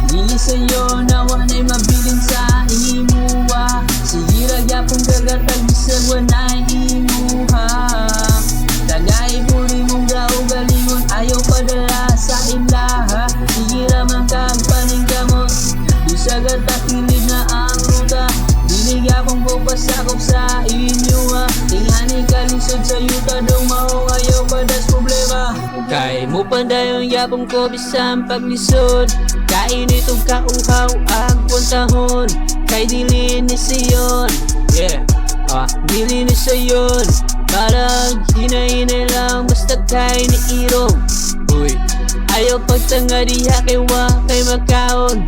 Dili sa'yo nawa na'y mabilin sa imuha. Sige ra gyapon gagatag bisag wanay imuha. Tagay puli mong gaugalingon ayaw padala sa ilaha. Sige ra man kag paningkamot bisag atakilid na ang ruta. Dili gyapon ko pasakop sa inyo ha. Tingani kalisod sa yuta dong mao ayaw padas problema. Kay mo pandayong yapon ko bisan paglisod. Kain itong kauhaw ang puntahon. Kay dili ni siyon, yeah, dili ni sayon. Parang hinay-hinay lang basta kay ni irong. Uy, ayaw pagtanga diha kay wa kay makaon.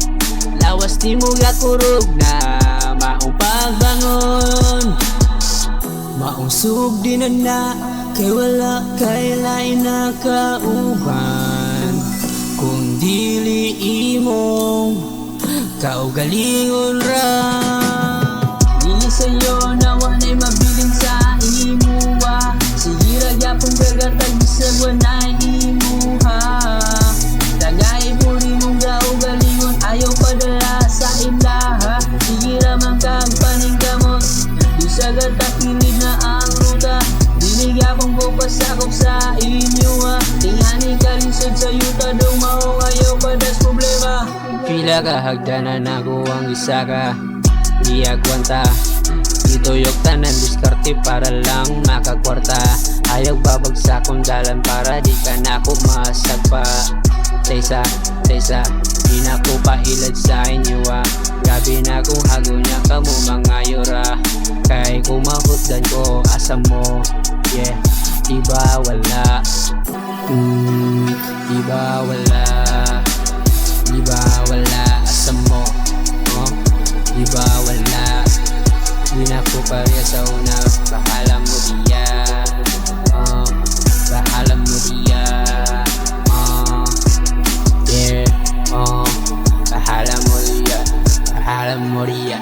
Lawas di mo gakurog na maong pagbangon. Maong sugdi na kay wala kay lain na kauban. Kung dili imong kaugalingon ra. Dili sa'yo nawa na'y mabilin sa imuha. Sige ra gyapon gagatag bisag wanay imuha. Tagay puli mong gaugalingon ayaw padala sa ilaha. Sige ra man kag paningkamot bisag atakilid na ang ruta. Dili gyapon ko pasakop sa inyo ha. Tingani kalisod sa yuta dong mao ayaw padas problema. Pila ka hagdanan ako ang isa ka. Di agwanta ituyok tanan diskarte para lang makakwarta. Ayaw babagsak kong dalan para di ka na ako masagpa. Taysa, di na ko pailad sa inyo ha. Grabe na kung hago niya ka mo mga yura. Kay kung mahutdan ko asam mo, yeah, diba wala. Diba wala. Diba wala asam mo, diba wala. Di na ko pareha sa una. Bahala mo diya, bahala mo diya, yeah, bahala mo diya, bahala mo diya.